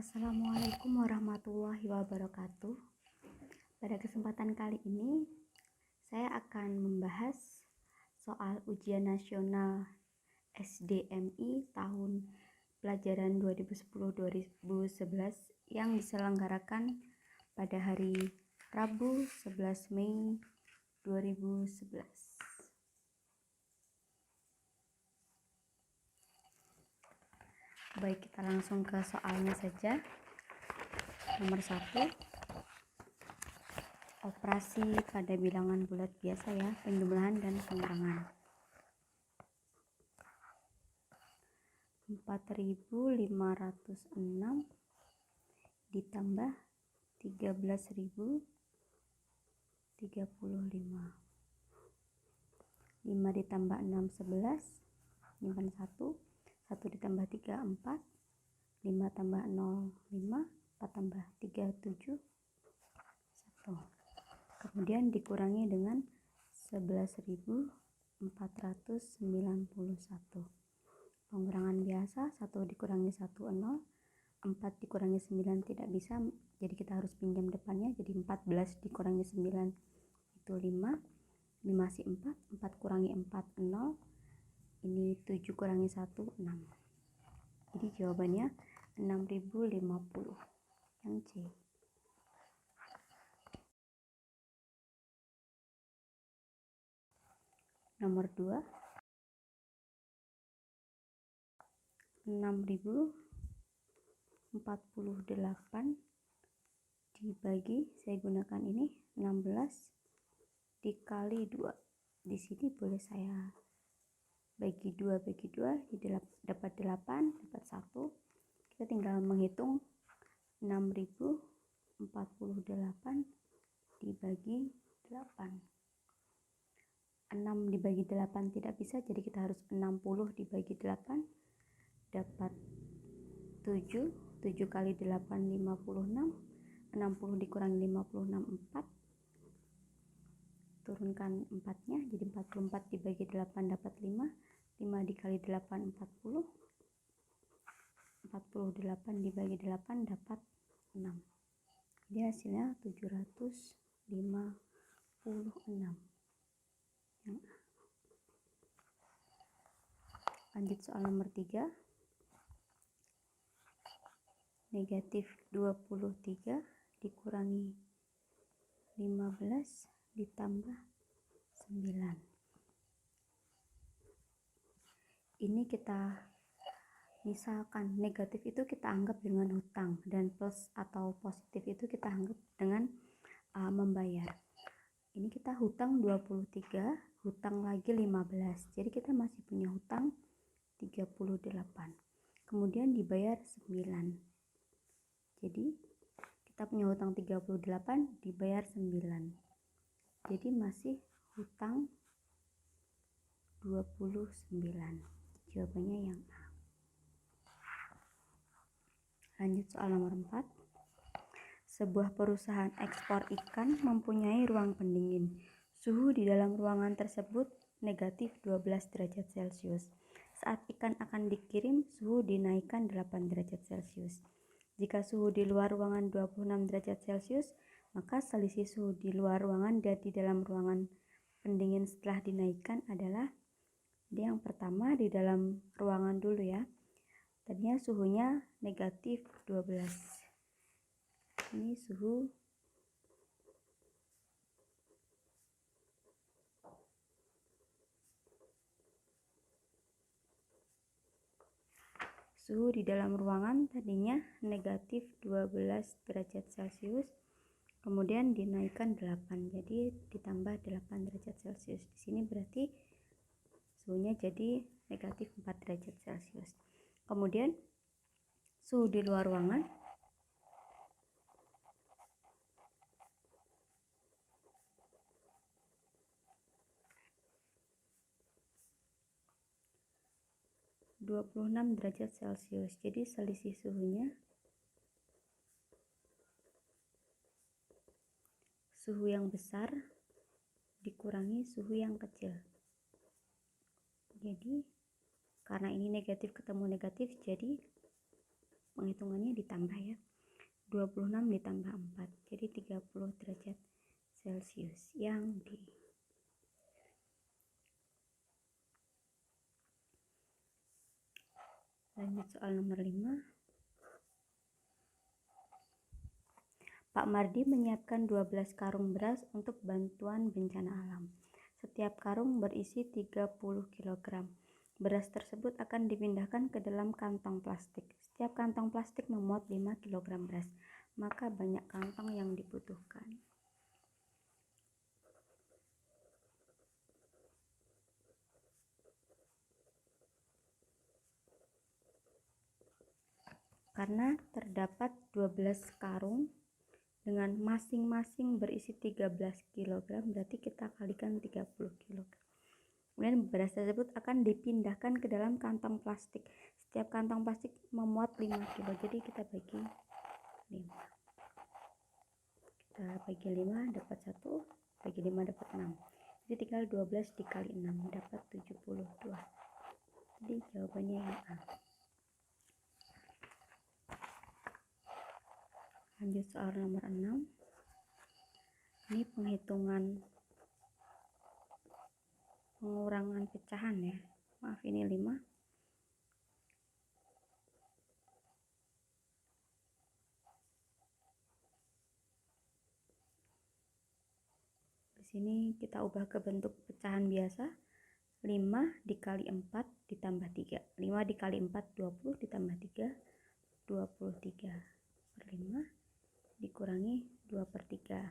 Assalamualaikum warahmatullahi wabarakatuh. Pada kesempatan kali ini, saya akan membahas soal ujian nasional SDMI tahun pelajaran 2010-2011 yang diselenggarakan pada hari Rabu 11 Mei 2011. Baik, kita langsung ke soalnya saja. Nomor 1, operasi pada bilangan bulat biasa ya, penjumlahan dan pengurangan. 4.506 ditambah 13.035. 5 ditambah 6 11, simpan 1. 1 ditambah 3 4, 5 tambah 0 5, 4 tambah 3 7, 1. Kemudian dikurangi dengan 11.491. Pengurangan biasa, 1 dikurangi 1 0, 4 dikurangi 9 tidak bisa, jadi kita harus pinjam depannya, jadi 14 dikurangi 9 itu 5, ini masih 4, 4 kurangi 4 0, ini 7 kurangi 1 6. Jadi jawabannya 6050 yang C. Nomor 2, 6048 dibagi, saya gunakan ini 16 dikali 2. Di sini boleh saya bagi 2 dapat 8, dapat 1. Kita tinggal menghitung 6048 dibagi 8. 6 dibagi 8 tidak bisa, jadi kita harus 60 dibagi 8, dapat 7. 7 kali 8 56. 60 dikurangi 56 4. Turunkan 4-nya, jadi 44 dibagi 8 dapat 5. 5 dikali 8 40. 48 dibagi 8 dapat 6. Jadi hasilnya 756. Yang A. Lanjut soal nomor 3. Negatif 23 dikurangi 15 ditambah 9. Ini kita misalkan negatif itu kita anggap dengan hutang, dan plus atau positif itu kita anggap dengan membayar. Ini kita hutang 23, hutang lagi 15. Jadi kita masih punya hutang 38. Kemudian dibayar 9. Jadi kita punya hutang 38, dibayar 9. Jadi masih hutang 29. Jawabannya yang A. Lanjut soal nomor 4. Sebuah perusahaan ekspor ikan mempunyai ruang pendingin. Suhu di dalam ruangan tersebut negatif 12 derajat Celcius. Saat ikan akan dikirim, suhu dinaikkan 8 derajat Celcius. Jika suhu di luar ruangan 26 derajat Celcius, maka selisih suhu di luar ruangan dan di dalam ruangan pendingin setelah dinaikkan adalah, yang pertama di dalam ruangan dulu ya. Tadinya suhunya negatif 12. Ini suhu di dalam ruangan tadinya negatif 12 derajat Celcius, kemudian dinaikkan 8, jadi ditambah 8 derajat Celcius. Di sini berarti suhunya jadi negatif 4 derajat Celcius. Kemudian suhu di luar ruangan (26 derajat Celcius). Jadi selisih suhunya suhu yang besar dikurangi suhu yang kecil. Jadi karena ini negatif ketemu negatif, jadi penghitungannya ditambah ya. 26 ditambah 4, jadi 30 derajat Celcius yang D. Lanjut soal nomor 5. Pak Mardi menyiapkan 12 karung beras untuk bantuan bencana alam. Setiap karung berisi 30 kg. Beras tersebut akan dipindahkan ke dalam kantong plastik. Setiap kantong plastik memuat 5 kg beras. Maka banyak kantong yang dibutuhkan. Karena terdapat 12 karung dengan masing-masing berisi 13 kg, berarti kita kalikan 30 kg. Kemudian beras tersebut akan dipindahkan ke dalam kantong plastik. Setiap kantong plastik memuat 5 kg, jadi kita bagi 5. Kita bagi 5 dapat 1, bagi 5 dapat 6. Jadi tinggal 12 dikali 6 dapat 72. Jadi jawabannya yang A. Lanjut soal nomor 6. Ini penghitungan pengurangan pecahan ya. Maaf, ini 5. Di sini kita ubah ke bentuk pecahan biasa. 5 dikali 4 ditambah 3. 5 dikali 4 20 ditambah 3 23 per 5 dikurangi 2/3.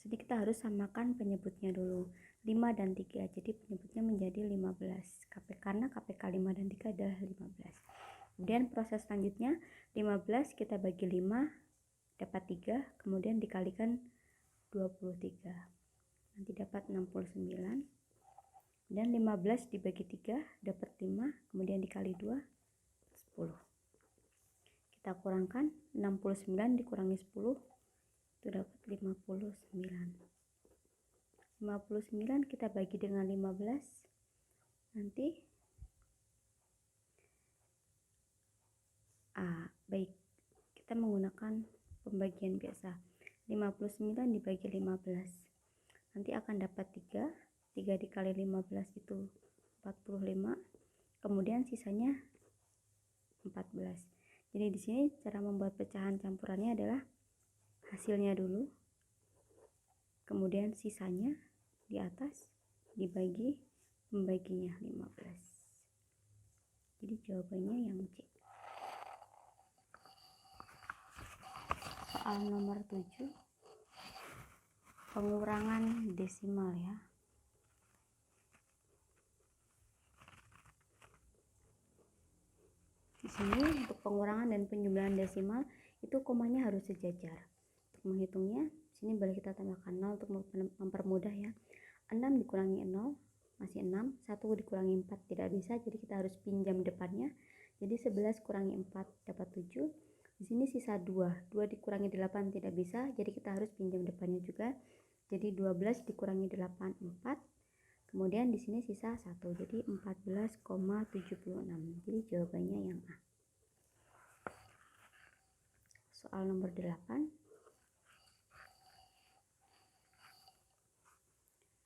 Jadi kita harus samakan penyebutnya dulu. 5 dan 3. Jadi penyebutnya menjadi 15. Karena KPK 5 dan 3 adalah 15. Kemudian proses selanjutnya 15 kita bagi 5 dapat 3, kemudian dikalikan 23. Nanti dapat 69. Dan 15 dibagi 3 dapat 5, kemudian dikali 2 10. Kita kurangkan 69 dikurangi 10 itu dapat 59. 59 kita bagi dengan 15, nanti baik, kita menggunakan pembagian biasa. 59 dibagi 15 nanti akan dapat 3. 3 dikali 15 itu 45, kemudian sisanya 14. Jadi di sini cara membuat pecahan campurannya adalah hasilnya dulu, kemudian sisanya di atas dibagi pembaginya 15. Jadi jawabannya yang C. Soal nomor 7, pengurangan desimal ya. Di sini untuk pengurangan dan penjumlahan desimal itu komanya harus sejajar. Untuk menghitungnya, sini boleh kita tambahkan 0 untuk mempermudah ya. 6 dikurangi 0 masih 6, 1 dikurangi 4 tidak bisa, jadi kita harus pinjam depannya. Jadi 11 kurangi 4 dapat 7. Di sini sisa 2. 2 dikurangi 8 tidak bisa, jadi kita harus pinjam depannya juga. Jadi 12 dikurangi 8 4. Kemudian di sini sisa 1, jadi 14,76. Jadi jawabannya yang A. Soal nomor 8.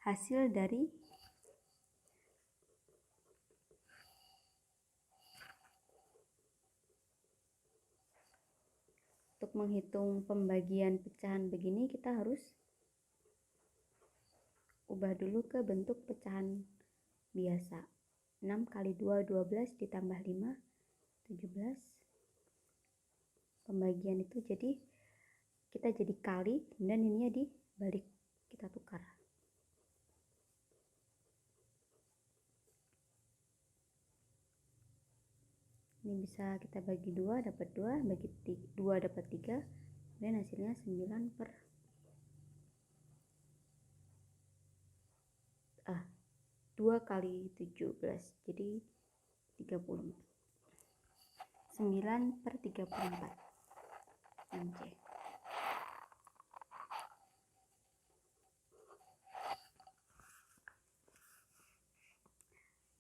Hasil dari untuk menghitung pembagian pecahan begini kita harus ubah dulu ke bentuk pecahan biasa. 6 kali 2 12 ditambah 5 17. Pembagian itu jadi kita jadi kali, kemudian ininya dibalik, kita tukar. Ini bisa kita bagi 2 dapat 2, bagi 2 dapat 3, kemudian hasilnya 9 per 2 kali 17, jadi 34. 9 per 34. Yang C.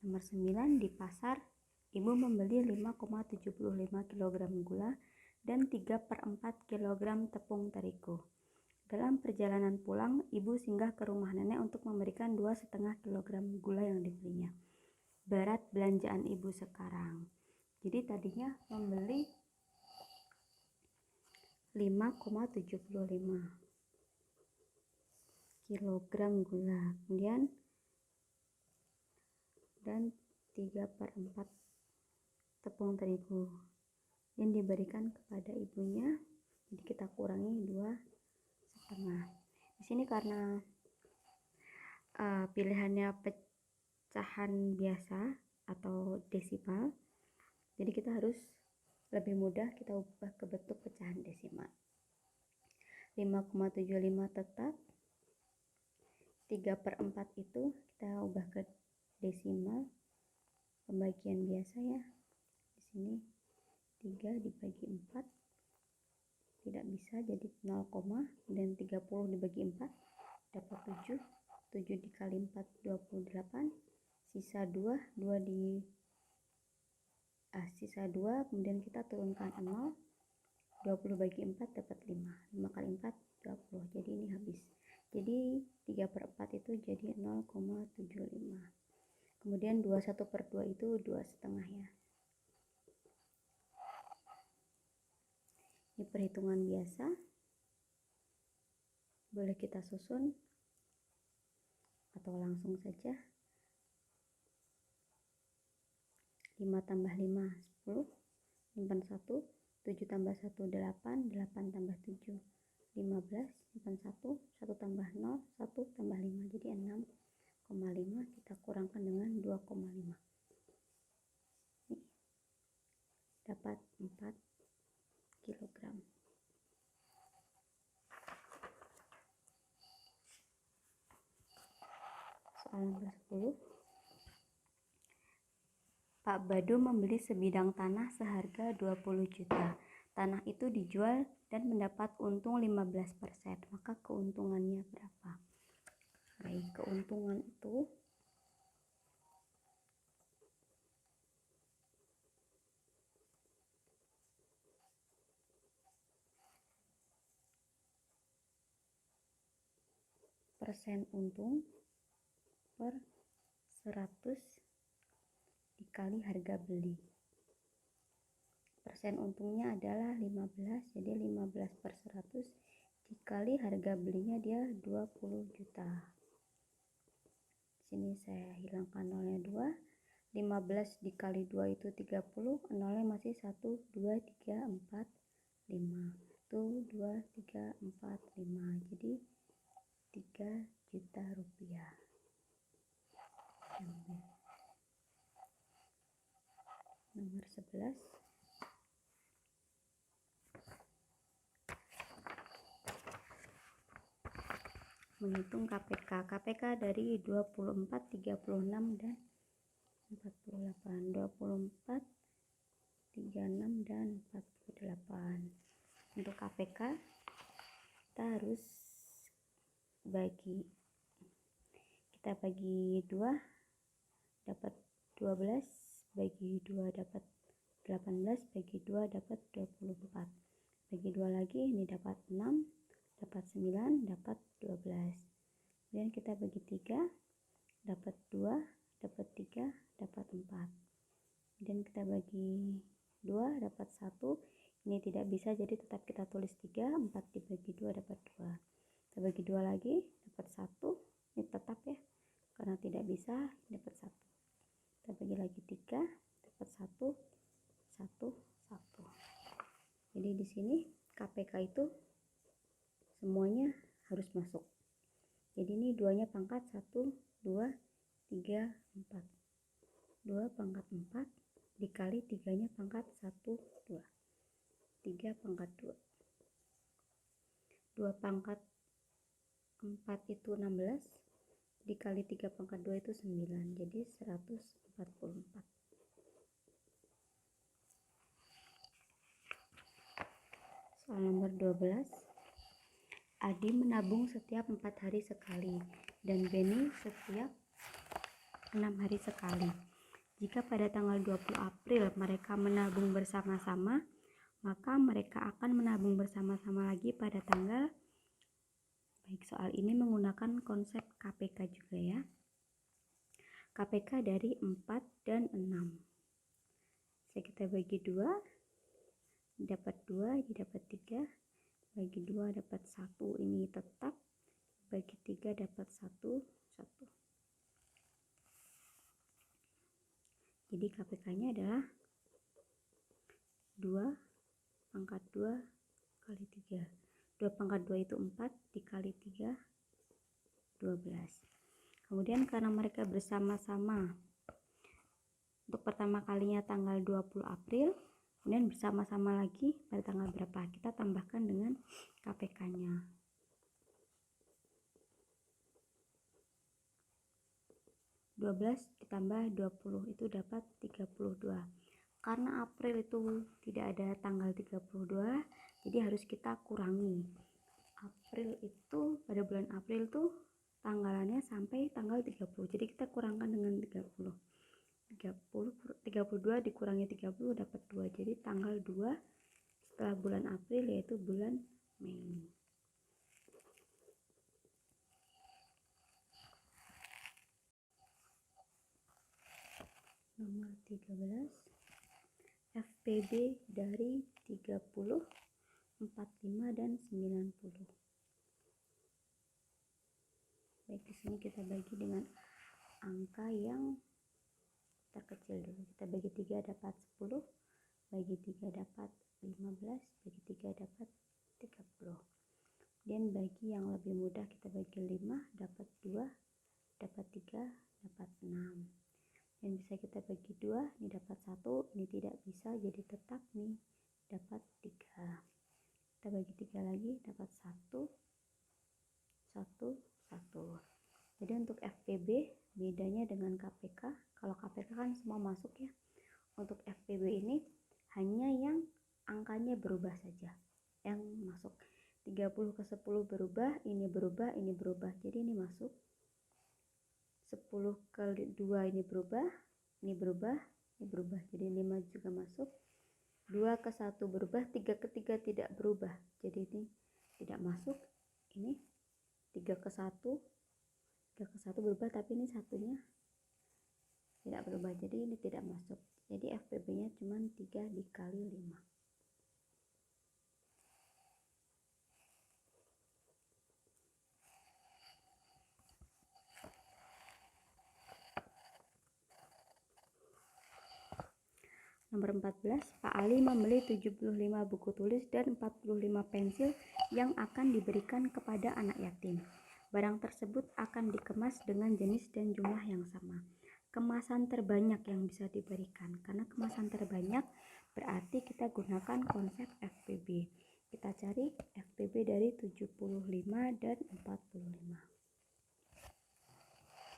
Nomor 9, di pasar ibu membeli 5,75 kg gula dan 3/4 kg tepung terigu. Dalam perjalanan pulang, ibu singgah ke rumah nenek untuk memberikan 2,5 kg gula yang dibelinya. Berat belanjaan ibu sekarang. Jadi tadinya membeli 5,75 kg gula, kemudian dan 3/4 tepung terigu yang diberikan kepada ibunya. Jadi kita kurangi 2,5. Di sini karena pilihannya pecahan biasa atau desimal, jadi kita harus lebih mudah kita ubah ke bentuk pecahan desimal. 5,75 tetap, 3/4 itu kita ubah ke desimal pembagian biasa ya. Di sini 3 dibagi 4 tidak bisa, jadi 0, dan 30 dibagi 4 dapat 7. 7 dikali 4 28, sisa 2 sisa 2, kemudian kita turunkan 0. 20 bagi 4 dapat 5. 5 kali 4 20. Jadi ini habis. Jadi 3/4 itu jadi 0,75. Kemudian 21/2 itu 2,5 ya. Ini perhitungan biasa. Boleh kita susun atau langsung saja. 5 tambah 5 10, simpan 1, 7 tambah 1 8, 8 tambah 7 15, simpan 1, 1 tambah 0, 1 tambah 5, jadi 6,5. Kita kurangkan dengan 2,5. Dapat 4 kg. Soal nomor 10. Pak Badu membeli sebidang tanah seharga 20 juta. Tanah itu dijual dan mendapat untung 15%. Maka keuntungannya berapa? Baik, keuntungan itu persen untung per 100 dikali harga beli. Persen untungnya adalah 15, jadi 15/100 dikali harga belinya dia 20 juta. Sini saya hilangkan nolnya 2. 15 dikali 2 itu 30, nolnya masih 1, 2, 3, 4, 5. 1, 2, 3, 4, 5. Jadi 3 juta rupiah. Nomor 11. Menghitung KPK. KPK dari 24, 36, dan 48. 24, 36, dan 48. Untuk KPK kita harus bagi 2 dapat 12, bagi 2 dapat 18, bagi 2 dapat 24. Bagi 2 lagi, ini dapat 6, dapat 9, dapat 12. Kemudian kita bagi 3, dapat 2, dapat 3, dapat 4. Kemudian kita bagi 2, dapat 1. Ini tidak bisa, jadi tetap kita tulis 3. 4 dibagi 2 dapat 2. Kita bagi 2 lagi, dapat 1. Ini tetap ya, karena tidak bisa, dapat 1. Kita bagi lagi 3, dapat 1, 1, 1. Jadi di sini KPK itu semuanya harus masuk. Jadi ini 2-nya pangkat 1, 2, 3, 4. 2 pangkat 4 dikali 3-nya pangkat 1, 2. 3 pangkat 2. 2 pangkat 4 itu 16. Dikali 3 pangkat 2 itu 9. Jadi 144. Soal nomor 12. Adi menabung setiap 4 hari sekali dan Beni setiap 6 hari sekali. Jika pada tanggal 20 April mereka menabung bersama-sama, maka mereka akan menabung bersama-sama lagi pada tanggal. Baik, soal ini menggunakan konsep KPK juga ya. KPK dari 4 dan 6. Bisa kita bagi 2, dapat 2, ini dapat 3, bagi 2 dapat 1, ini tetap, bagi 3 dapat 1, 1. Jadi KPK-nya adalah 2 pangkat 2 kali 3. 2 pangkat 2 itu 4, dikali 3, 12. Kemudian karena mereka bersama-sama untuk pertama kalinya tanggal 20 April, kemudian bersama-sama lagi pada tanggal berapa, kita tambahkan dengan KPK-nya. Ditambah 20 itu dapat 32. Karena April itu tidak ada tanggal 32, jadi harus kita kurangi. April itu, pada bulan April tuh tanggalannya sampai tanggal 30, jadi kita kurangkan dengan 30. 32 dikurangi 30 dapat 2, jadi tanggal 2 setelah bulan April yaitu bulan Mei. Nomor 13, FPB dari 30, 45 dan 90. Baik, di sini kita bagi dengan angka yang terkecil dulu. Kita bagi 3 dapat 10, bagi 3 dapat 15, bagi 3 dapat 30. Dan bagi yang lebih mudah kita bagi 5 dapat 2, dapat 3, dapat 6. Dan bisa kita bagi 2, ini dapat 1, ini tidak bisa, jadi tetap nih dapat 3. Kita bagi 3 lagi dapat 1, 1, 1. Jadi untuk FPB bedanya dengan KPK, kalau KPK kan semua masuk ya. Untuk FPB ini hanya yang angkanya berubah saja yang masuk. 30 ke 10 berubah, ini berubah, ini berubah. Jadi ini masuk. 10 ke 2 ini berubah, ini berubah, ini berubah. Jadi 5 juga masuk. 2 ke 1 berubah, 3 ke 3 tidak berubah. Jadi ini tidak masuk. Ini 3 ke 1 berubah, tapi ini satunya tidak berubah, jadi ini tidak masuk. Jadi FPB-nya cuma 3 dikali 5. Nomor 14, Pak Ali membeli 75 buku tulis dan 45 pensil yang akan diberikan kepada anak yatim. Barang tersebut akan dikemas dengan jenis dan jumlah yang sama. Kemasan terbanyak yang bisa diberikan. Karena kemasan terbanyak berarti kita gunakan konsep FPB. Kita cari FPB dari 75 dan 45.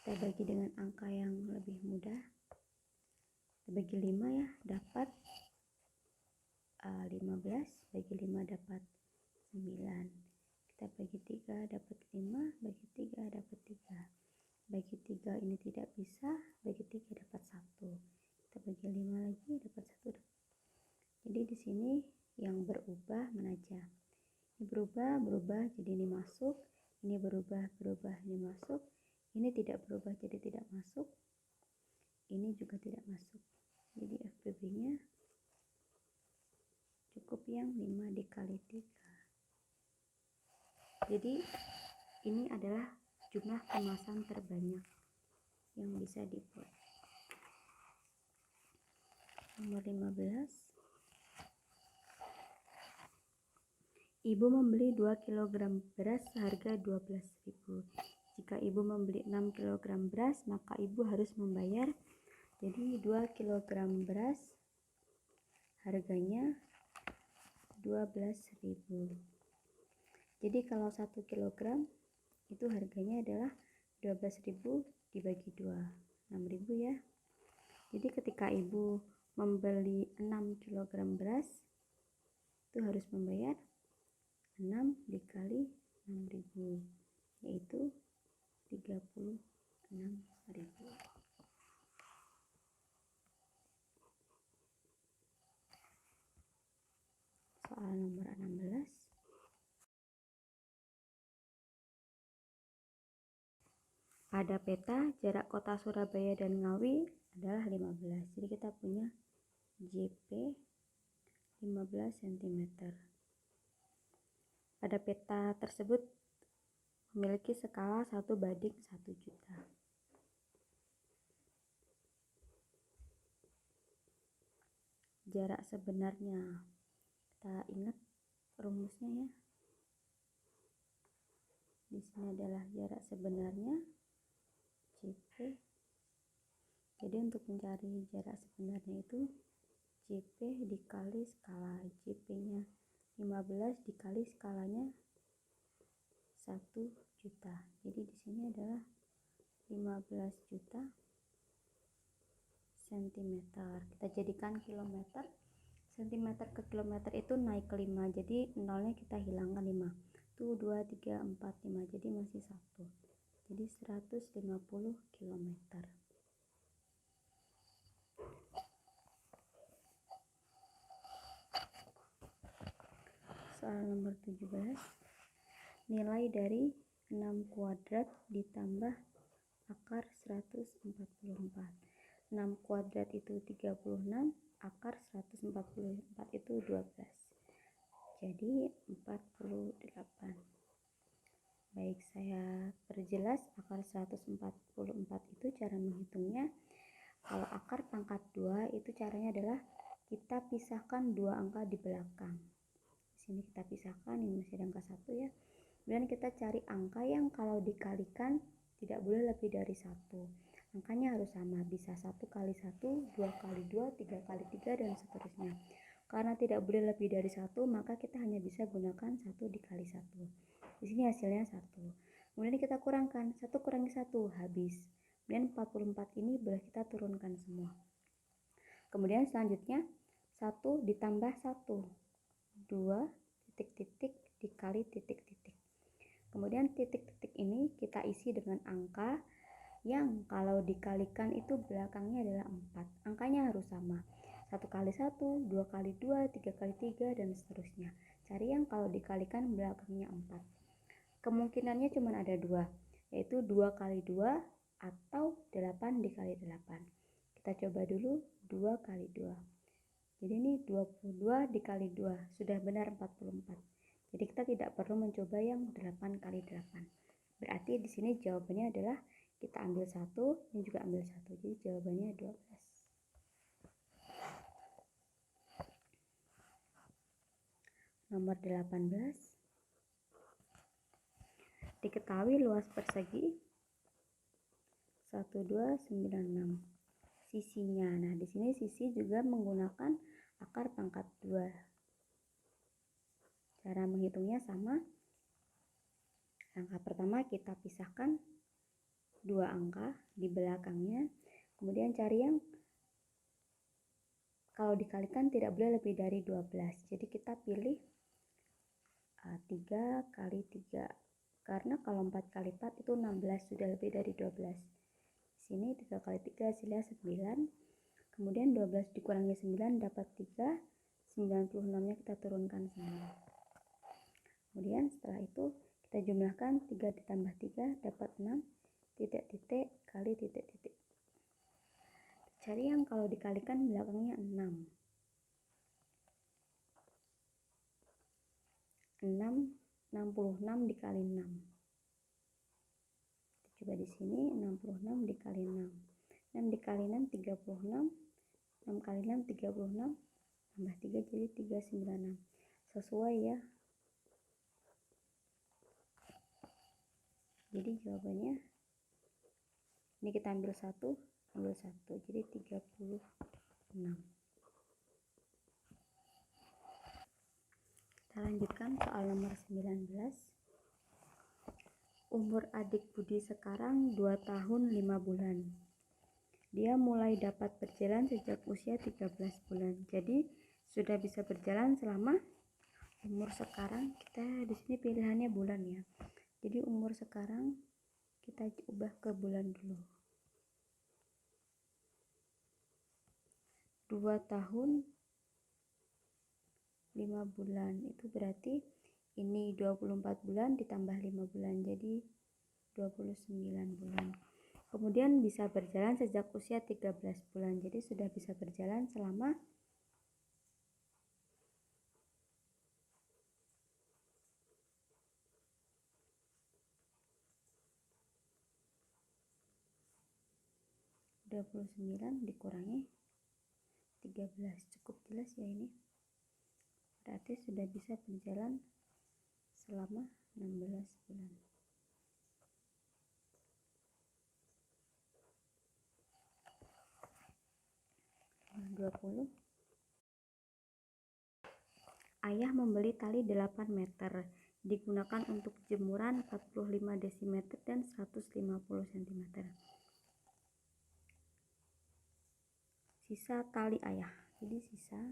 Kita bagi dengan angka yang lebih mudah. Kita bagi 5 ya, dapat 15, bagi 5 dapat 9. Kita bagi 3 dapat 5, bagi 3 dapat 3. Bagi 3 ini tidak bisa, bagi 3 dapat 1. Kita bagi 5 lagi dapat 1. Jadi di sini yang berubah mana aja? Ini berubah, jadi ini masuk. Ini berubah, ini masuk. Ini tidak berubah, jadi tidak masuk. Ini juga tidak masuk. Jadi FPB-nya cukup yang 5 dikali 3. Jadi ini adalah jumlah kemasan terbanyak yang bisa dibuat. Nomor 15. Ibu membeli 2 kg beras seharga 12.000. Jika ibu membeli 6 kg beras, maka ibu harus membayar. Jadi 2 kg beras harganya 12.000. Jadi kalau 1 kg itu harganya adalah 12.000 dibagi 2, 6.000 ya. Jadi ketika ibu membeli 6 kg beras, itu harus membayar 6 dikali 6.000, yaitu 36.000. soal nomor 16. Pada peta, jarak kota Surabaya dan Ngawi adalah 15. Jadi kita punya JP 15 cm. Pada peta tersebut memiliki skala 1:1 juta. Jarak sebenarnya, kita ingat rumusnya ya. Di sini adalah jarak sebenarnya JP. Jadi untuk mencari jarak sebenarnya itu JP dikali skala, JP-nya 15 dikali skalanya 1 juta. Jadi di sini adalah 15 juta cm. Kita jadikan kilometer. Centimeter ke kilometer itu naik ke 5. Jadi nolnya kita hilangkan 5. 1 2 3 4 5. Jadi masih 1. Jadi 150 km. Soal nomor 17. Nilai dari 6 kuadrat ditambah akar 144. 6 kuadrat itu 36, akar 144 itu 12. Jadi 48. Baik, saya perjelas akar 144 itu cara menghitungnya. Kalau akar pangkat 2 itu caranya adalah kita pisahkan dua angka di belakang. Di sini kita pisahkan, ini masih ada angka 1 ya. Kemudian kita cari angka yang kalau dikalikan tidak boleh lebih dari 1. Angkanya harus sama, bisa 1 kali 1, 2 kali 2, 3 kali 3, dan seterusnya. Karena tidak boleh lebih dari 1, maka kita hanya bisa gunakan 1 dikali 1. Di sini hasilnya 1. Kemudian kita kurangkan, 1 kurangi 1, habis. Kemudian 44 ini boleh kita turunkan semua. Kemudian selanjutnya 1 ditambah 1, 2 titik-titik dikali titik-titik. Kemudian titik-titik ini kita isi dengan angka yang kalau dikalikan itu belakangnya adalah 4. Angkanya harus sama. 1 kali 1, 2 kali 2, 3 kali 3, dan seterusnya. Cari yang kalau dikalikan belakangnya 4. Kemungkinannya cuma ada 2, yaitu 2 kali 2 atau 8 dikali 8. Kita coba dulu 2 kali 2. Jadi ini 22 dikali 2, sudah benar 44. Jadi kita tidak perlu mencoba yang 8 kali 8. Berarti di sini jawabannya adalah kita ambil 1, ini juga ambil 1. Jadi jawabannya 12. Nomor 18. Diketahui luas persegi 1296. Sisinya. Nah, di sini sisi juga menggunakan akar pangkat 2. Cara menghitungnya sama. Angka pertama kita pisahkan dua angka di belakangnya. Kemudian cari yang kalau dikalikan tidak boleh lebih dari 12. Jadi kita pilih 3 kali 3. Karena kalau 4 kali 4 itu 16, sudah lebih dari 12. Di sini 3 kali 3 hasilnya 9. Kemudian 12 dikurangi 9 dapat 3. 96-nya kita turunkan semua. Kemudian setelah itu kita jumlahkan 3 ditambah 3 dapat 6. Titik-titik kali titik-titik. Cari yang kalau dikalikan belakangnya 6. 66 dikali 6. Coba di sini 66 dikali 6. 6 dikali 6 36. 6 kali 6 36. Tambah 3 jadi 396. Sesuai ya. Jadi jawabannya ini kita ambil 1, jadi 36. Kita lanjutkan soal nomor 19. Umur adik Budi sekarang 2 tahun 5 bulan. Dia mulai dapat berjalan sejak usia 13 bulan. Jadi sudah bisa berjalan selama umur sekarang. Kita di sini pilihannya bulan ya. Jadi umur sekarang kita ubah ke bulan dulu. 2 tahun 5 bulan. Itu berarti ini 24 bulan ditambah 5 bulan, jadi 29 bulan. Kemudian bisa berjalan sejak usia 13 bulan, jadi sudah bisa berjalan selama 29 dikurangi 13, cukup jelas ya ini. Berarti sudah bisa berjalan selama 16 bulan. Nomor 20. Ayah membeli tali 8 meter, digunakan untuk jemuran 45 desimeter dan 150 cm. Sisa tali ayah. Jadi sisa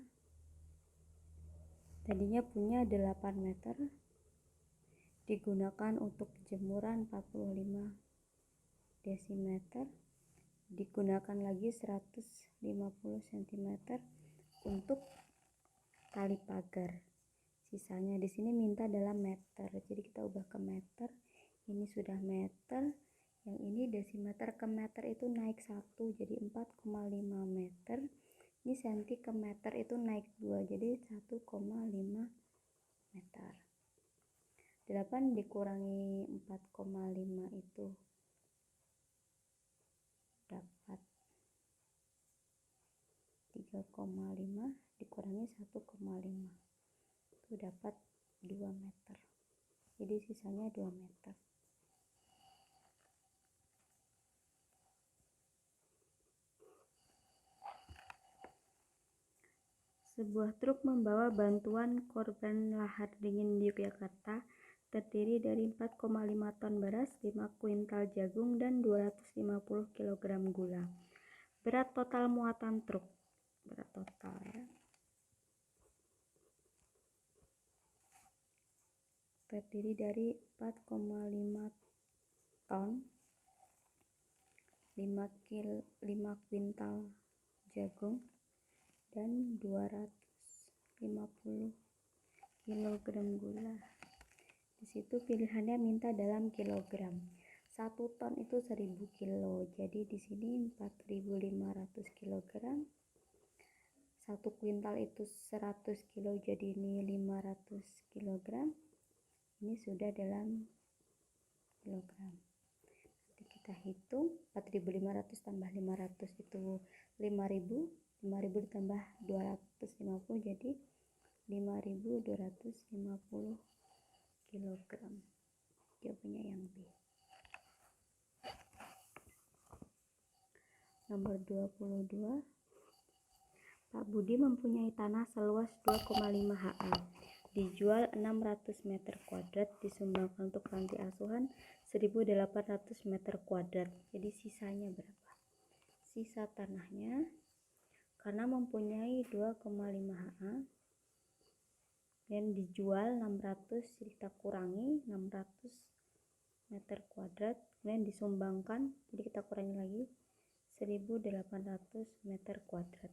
tadinya punya 8 meter, digunakan untuk jemuran 45 desimeter, digunakan lagi 150 cm untuk tali pagar. Sisanya di sini minta dalam meter, jadi kita ubah ke meter. Ini sudah meter, yang ini desimeter ke meter itu naik 1, jadi 4,5 meter. Ini senti ke meter itu naik 2, jadi 1,5 meter. 8 dikurangi 4,5 itu dapat 3,5, dikurangi 1,5 itu dapat 2 meter. Jadi sisanya 2 meter. Sebuah truk membawa bantuan korban lahar dingin di Yogyakarta terdiri dari 4,5 ton beras, 5 kuintal jagung, dan 250 kg gula. Berat total muatan truk. Berat total ya. Terdiri dari 4,5 ton, 5 kuintal jagung, dan 250 kg gula. Di situ pilihannya minta dalam kilogram. 1 ton itu 1000 kilo. Jadi di sini 4500 kg. 1 kuintal itu 100 kilo, jadi ini 500 kg. Ini sudah dalam kilogram. Nanti kita hitung 4500 tambah 500 itu 5000. 5000 ditambah 250 jadi 5250 kilogram. Jawabannya yang B. Nomor 22. Pak Budi mempunyai tanah seluas 2,5 ha. Dijual 600 meter kuadrat, disumbangkan untuk panti asuhan 1800 meter kuadrat. Jadi sisanya berapa? Sisa tanahnya karena mempunyai 2,5 ha dan dijual 600, kita kurangi 600 meter kuadrat, kemudian disumbangkan, jadi kita kurangi lagi 1800 meter kuadrat.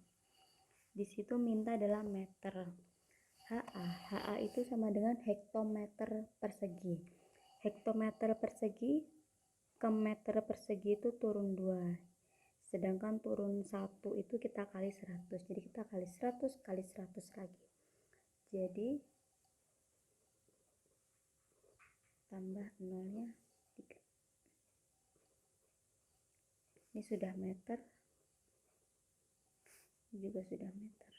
Di situ minta dalam meter. HA itu sama dengan hektometer persegi. Hektometer persegi ke meter persegi itu turun 2. Sedangkan turun 1 itu kita kali 100. Jadi kita kali 100 kali 100 lagi. Jadi tambah nolnya 3. Ini sudah meter. Ini juga sudah meter.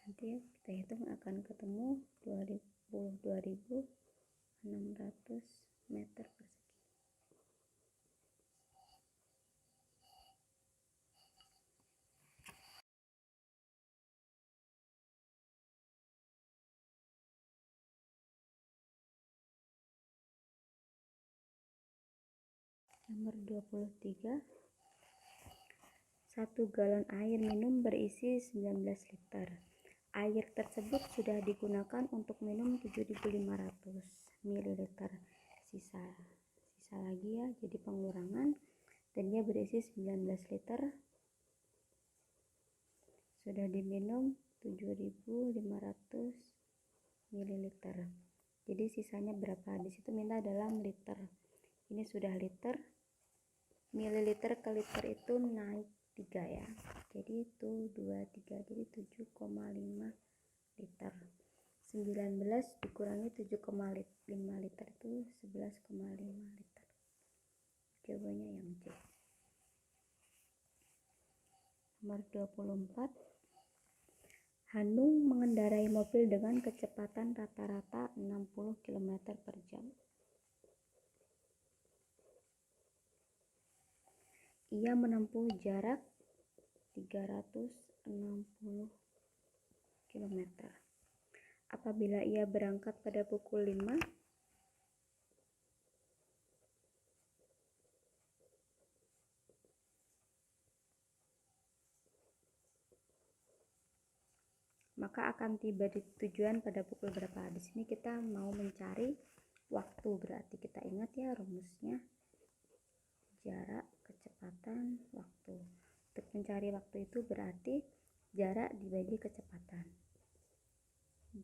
Nanti kita hitung akan ketemu 22.600 meter persegi. Nomor 23. 1 galon air minum berisi 19 liter. Air tersebut sudah digunakan untuk minum 7.500 ml. Sisa lagi ya, jadi pengurangan. Dan dia berisi 19 liter. sudah diminum 7.500 ml. Jadi sisanya berapa? Di situ minta dalam liter. Ini sudah liter. Mililiter ke liter itu naik 3 ya. Jadi itu 23, jadi 7,5 liter. 19 dikurangi 7,5 liter itu 11,5 liter. Jawabannya yang C. Nomor 24. Hanung mengendarai mobil dengan kecepatan rata-rata 60 km per jam. Ia menempuh jarak 360 km. Apabila ia berangkat pada pukul 5, maka akan tiba di tujuan pada pukul berapa? Di sini kita mau mencari waktu, berarti kita ingat ya rumusnya jarak, kecepatan, waktu. Untuk mencari waktu itu berarti jarak dibagi kecepatan.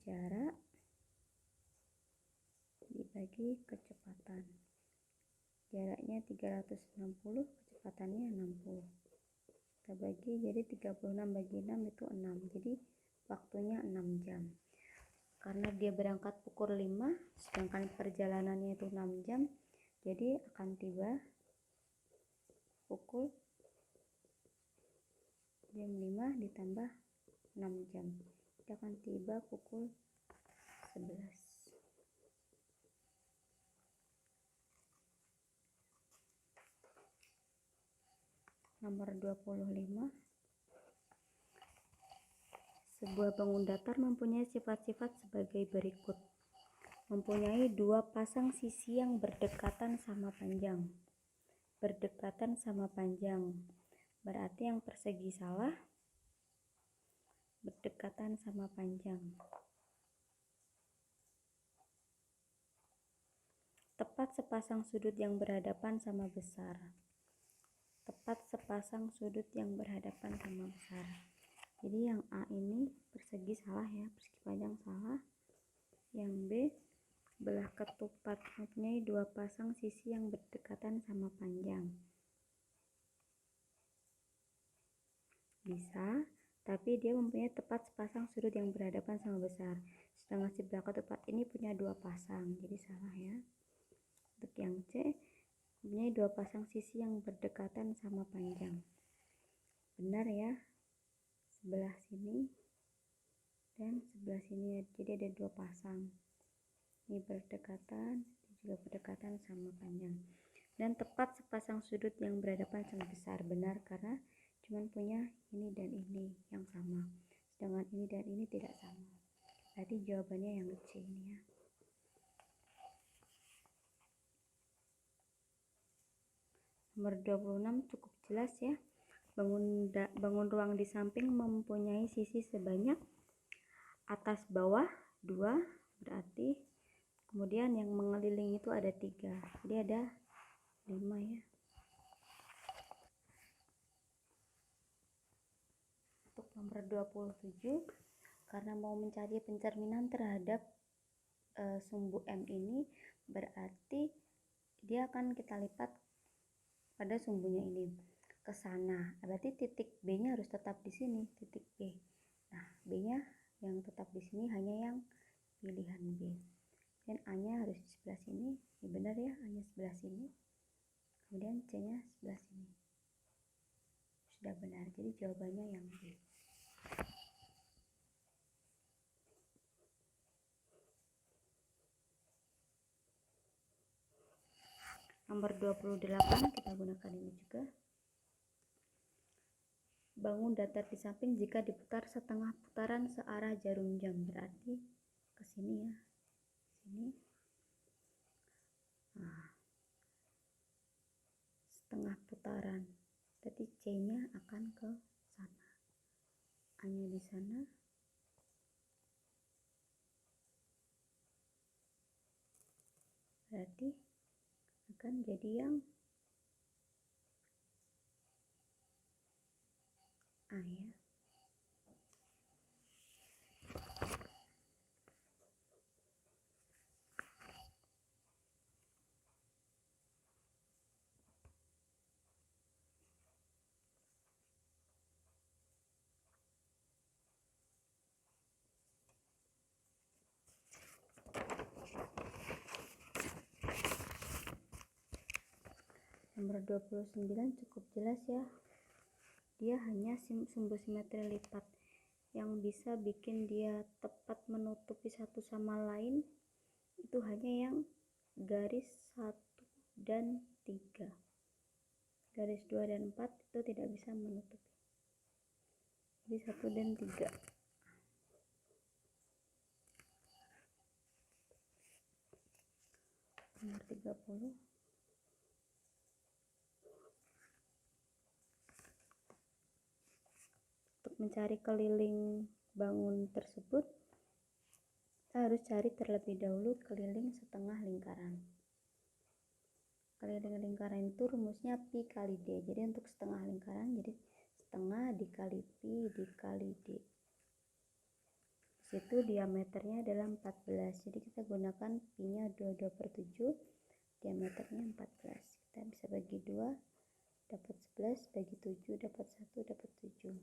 Jarak dibagi kecepatan. Jaraknya 360, kecepatannya 60. Kita bagi jadi 36 bagi 6 itu 6. Jadi waktunya 6 jam. Karena dia berangkat pukul 5, sedangkan perjalanannya itu 6 jam, jadi akan tiba pukul jam 5 ditambah 6 jam. Dia akan tiba pukul 11. Nomor 25. Sebuah bangun datar mempunyai sifat-sifat sebagai berikut. Mempunyai 2 pasang sisi yang berdekatan sama panjang. Berdekatan sama panjang. Berarti yang persegi salah. Berdekatan sama panjang. Tepat sepasang sudut yang berhadapan sama besar. Tepat sepasang sudut yang berhadapan sama besar. Jadi yang A ini persegi salah ya, persegi panjang salah. Yang B belah ketupat mempunyai 2 pasang sisi yang berdekatan sama panjang. Bisa, tapi dia mempunyai tepat sepasang sudut yang berhadapan sama besar. Sedangkan si belah ketupat ini punya 2 pasang, jadi salah ya. Untuk yang C, mempunyai 2 pasang sisi yang berdekatan sama panjang. Benar ya, sebelah sini dan sebelah sini, jadi ada 2 pasang. Ini berdekatan, ini juga berdekatan sama panjang. Dan tepat sepasang sudut yang berhadapan sama besar. Benar, karena cuman punya ini dan ini yang sama, sedangkan ini dan ini tidak sama. Berarti jawabannya yang C ini ya. Nomor 26 cukup jelas ya. Bangun ruang di samping mempunyai sisi sebanyak atas bawah 2, berarti kemudian yang mengelilingi itu ada 3, jadi ada 5 ya. Untuk nomor 27, karena mau mencari pencerminan terhadap sumbu M ini, berarti dia akan kita lipat pada sumbunya ini ke sana. Berarti titik B-nya harus tetap di sini, titik B. Nah, B-nya yang tetap di sini hanya yang pilihan B. Dan A-nya harus di sebelah sini. Ya benar ya, A-nya sebelah sini. Kemudian C-nya sebelah sini. Sudah benar. Jadi jawabannya yang B. Nomor 28 kita gunakan ini juga. Bangun datar di samping jika diputar setengah putaran searah jarum jam, berarti ke sini ya. Sini. Nah, setengah putaran. Berarti C-nya akan ke sana. A-nya di sana. Berarti akan jadi yang A ya. Nomor 29 cukup jelas ya. Dia hanya sumbu simetri lipat. Yang bisa bikin dia tepat menutupi satu sama lain itu hanya yang garis 1 dan 3. Garis 2 dan 4 itu tidak bisa menutupi. Jadi 1 dan 3. Nomor 30. Untuk mencari keliling bangun tersebut, kita harus cari terlebih dahulu keliling setengah lingkaran. Keliling lingkaran itu rumusnya pi kali d. Jadi untuk setengah lingkaran, jadi setengah dikali pi dikali d. Situ diameternya adalah 14. Jadi kita gunakan pi-nya 22/7, diameternya 14. Kita bisa bagi 2, dapat 11, bagi 7, dapat 1, dapat 7.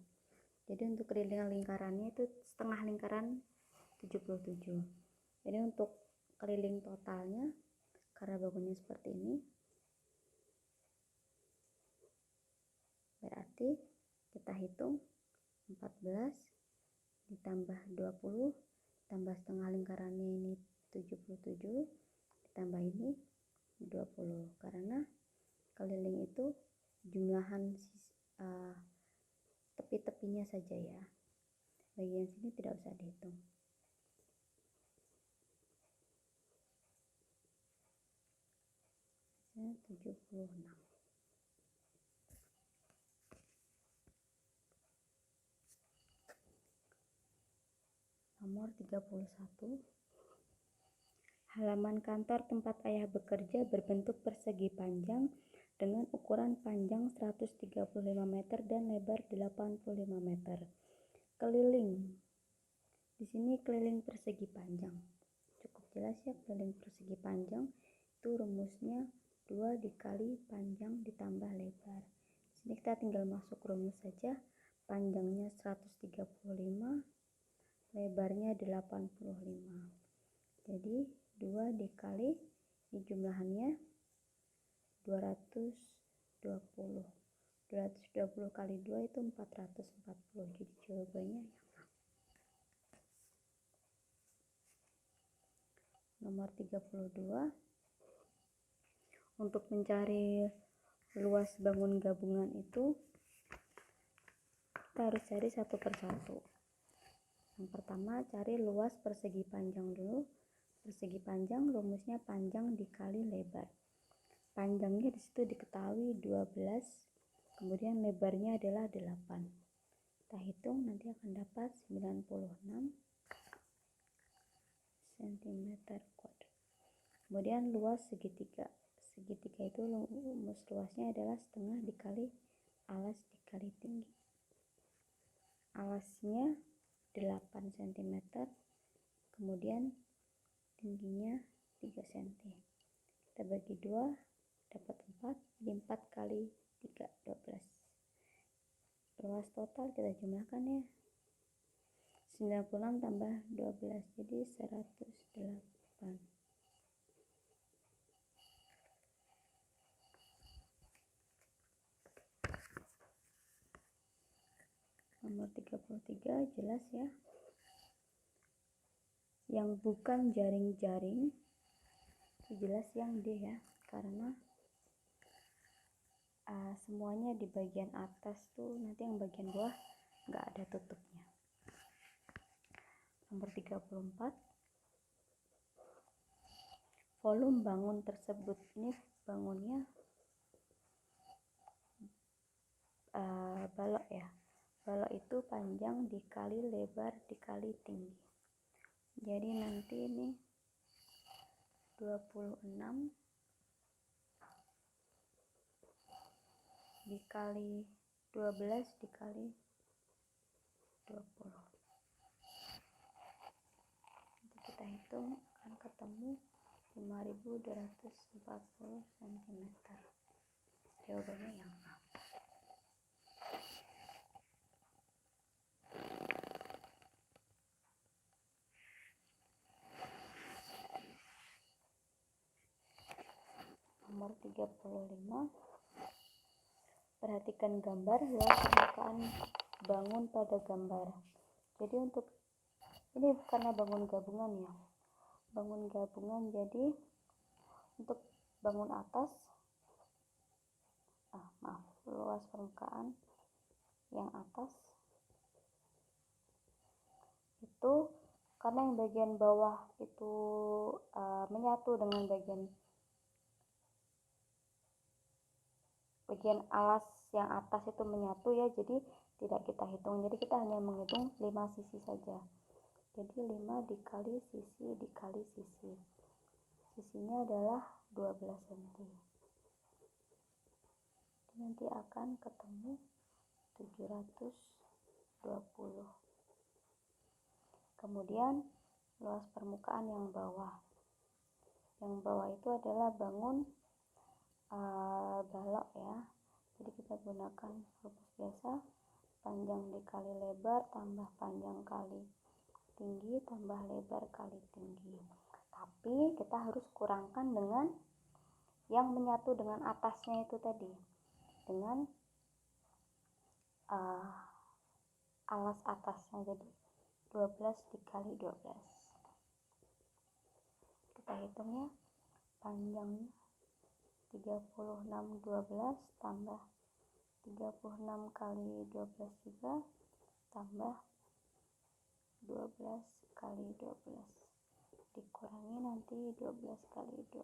Jadi untuk keliling lingkarannya itu setengah lingkaran 77. Jadi untuk keliling totalnya, karena bangunnya seperti ini, berarti kita hitung 14 ditambah 20 tambah setengah lingkarannya ini 77 ditambah ini 20, karena keliling itu jumlahan tepi-tepinya saja ya, bagian sini tidak usah dihitung. Saya 76. Nomor 31. Halaman kantor tempat ayah bekerja berbentuk persegi panjang dengan ukuran panjang 135 meter dan lebar 85 meter. Keliling. Di sini keliling persegi panjang. Cukup jelas ya, keliling persegi panjang itu rumusnya 2 dikali panjang ditambah lebar. Di sini kita tinggal masuk rumus saja. Panjangnya 135, lebarnya 85. Jadi 2 dikali, ini jumlahannya 220. 220 kali 2 itu 440. Jadi jawabannya yang A. Nomor 32. Untuk mencari luas bangun gabungan itu, kita harus cari satu persatu. Yang pertama, cari luas persegi panjang dulu. Persegi panjang rumusnya panjang dikali lebar. Panjangnya di situ diketahui 12, kemudian lebarnya adalah 8. Kita hitung nanti akan dapat 96 cm². Kemudian luas segitiga. Segitiga itu rumus luasnya adalah setengah dikali alas dikali tinggi. Alasnya 8 cm, kemudian tingginya 3 cm. Kita bagi 2, dapat 4, jadi 4 kali 3, 12. Luas total kita jumlahkan ya, 96 tambah 12, jadi 108. Nomor 33 jelas ya. Yang bukan jaring-jaring itu jelas yang D ya, karena semuanya di bagian atas tuh, nanti yang bagian bawah nggak ada tutupnya. Nomor 34. Volume bangun tersebut, ini bangunnya balok ya. Balok itu panjang dikali lebar dikali tinggi. Jadi nanti ini 26 dikali 12 dikali 20. Nanti kita hitung akan ketemu 5240 cm. Jawabannya yang A. Nomor 35. Perhatikan gambar luas permukaan bangun pada gambar. Jadi untuk ini karena bangun gabungan ya, bangun gabungan, jadi untuk bangun atas luas permukaan yang atas itu karena yang bagian bawah itu menyatu dengan bagian alas yang atas itu menyatu ya, jadi tidak kita hitung, jadi kita hanya menghitung 5 sisi saja. Jadi 5 dikali sisi dikali sisi, sisinya adalah 12 cm. Nanti akan ketemu 720. Kemudian luas permukaan yang bawah. Yang bawah itu adalah bangun balok ya. Jadi kita gunakan rumus biasa, panjang dikali lebar tambah panjang kali tinggi tambah lebar kali tinggi. Tapi kita harus kurangkan dengan yang menyatu dengan atasnya itu tadi, dengan alas atasnya, jadi 12 dikali 12. Kita hitung ya, panjangnya 36 12 tambah 36 kali 12 juga tambah 12 kali 12 dikurangi nanti 12 kali 12.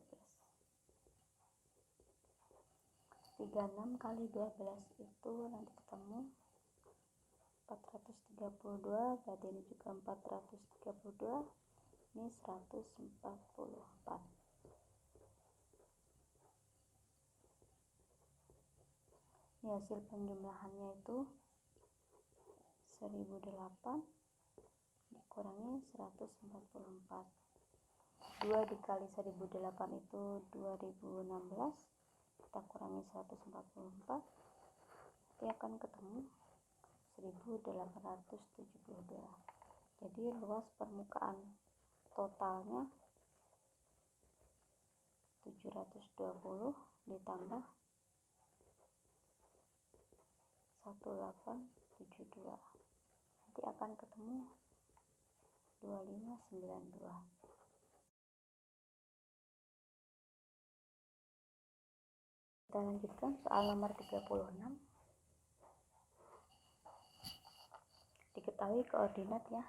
36 kali 12 itu nanti ketemu 432, berarti ini juga 432, ini 144. Ini hasil penjumlahannya itu 1008 dikurangi 144. 2 dikali 1008 itu 2016, kita kurangi 144, nanti akan ketemu 1872. Jadi luas permukaan totalnya 720 ditambah 1872, nanti akan ketemu 2592. Kita lanjutkan soal nomor 36. Diketahui koordinat ya.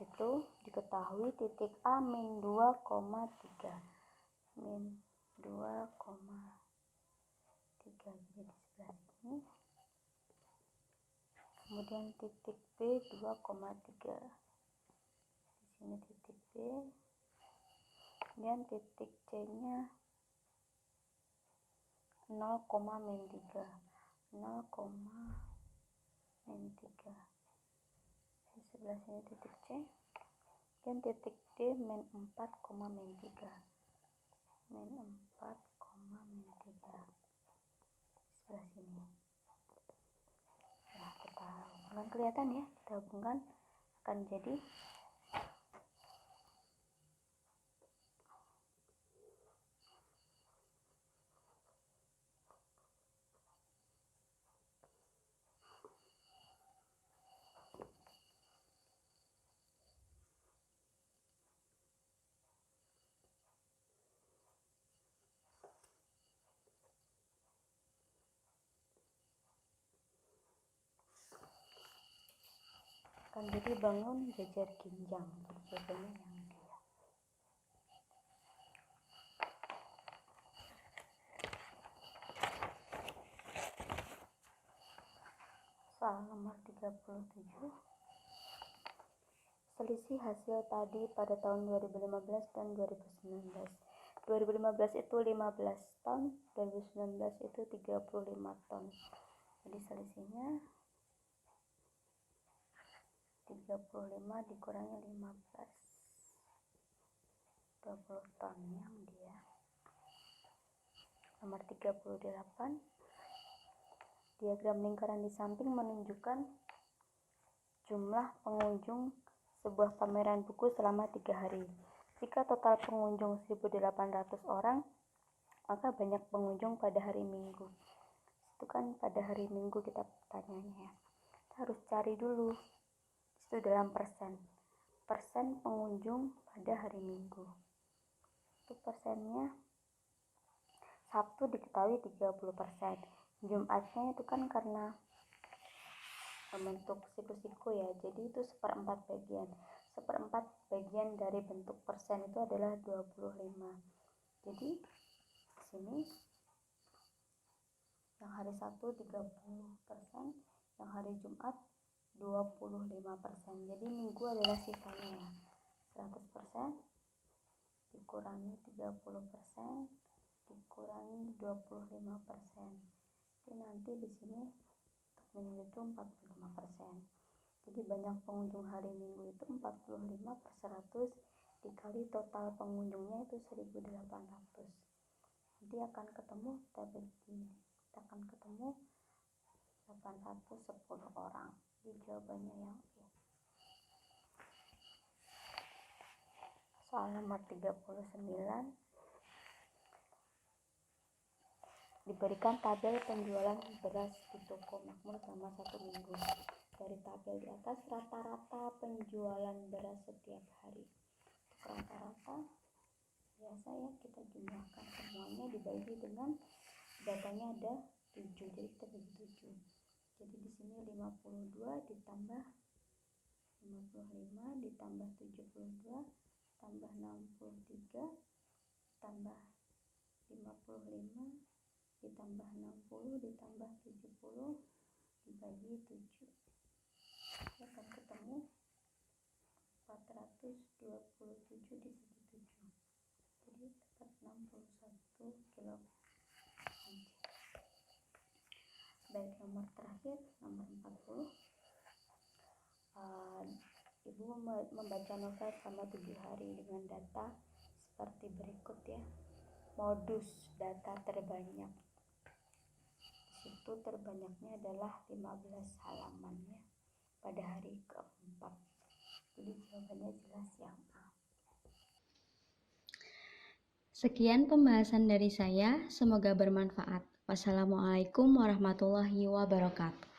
Itu diketahui titik A min 2,3 min 2,3 jadi di sebelah sini, kemudian titik B 2,3 di sini titik B, kemudian titik C nya 0, min 3 0, min 3 di sebelah sini titik C, dan titik D min 4, min 3 min 4, min 3 di sebelah sini. Nah, kita hubungkan, kelihatan ya, kita hubungkan akan jadi bangun jajar ginjang, jawabannya yang D. 37. Selisih hasil tadi pada tahun 2015 dan 2019. 2015 itu 15 ton, 2019 itu 35 ton. Jadi selisihnya 35 dikurangi 15, 20 ton yang dia. Nomor 38. Diagram lingkaran di samping menunjukkan jumlah pengunjung sebuah pameran buku selama 3 hari. Jika total pengunjung 1.800 orang, maka banyak pengunjung pada hari Minggu. Itu kan pada hari Minggu kita tanyanya. Kita harus cari dulu. Itu dalam persen. Persen pengunjung pada hari Minggu. Itu persennya Sabtu diketahui 30%. Jumatnya itu kan karena bentuk siku-siku ya, jadi itu 1/4 bagian. 1/4 bagian dari bentuk persen itu adalah 25. Jadi di sini yang hari Sabtu 30%, yang hari Jumat 25%. Jadi minggu adalah sisanya ya. 100% dikurangi 30% dikurangi 25%. Jadi nanti di sini untuk minggu itu 45%. Jadi banyak pengunjung hari Minggu itu 45 per 100 dikali total pengunjungnya itu 1.800. Nanti akan ketemu tabel ini. Kita akan ketemu 810 orang. Jadi jawabannya yang E. Soal nomor 39. Diberikan tabel penjualan beras di toko makmur selama 1 minggu. Dari tabel di atas rata-rata penjualan beras setiap hari. Rata-rata biasa ya, kita jumlahkan semuanya dibagi dengan datanya ada 7, jadi kita bagi 7. Jadi di sini 52 ditambah 55 ditambah 72 tambah 63 tambah 55 ditambah 60 ditambah 70 dibagi 7. Kita akan ketemu 427 dibagi 7. Jadi dapat 61 kg. Baik, nomor terakhir, nomor 40. Ibu membaca novel selama 7 hari dengan data seperti berikut ya. Modus data terbanyak. Itu terbanyaknya adalah 15 halamannya pada hari keempat. Jadi jawabannya jelas yang A. Sekian pembahasan dari saya, semoga bermanfaat. Wassalamualaikum warahmatullahi wabarakatuh.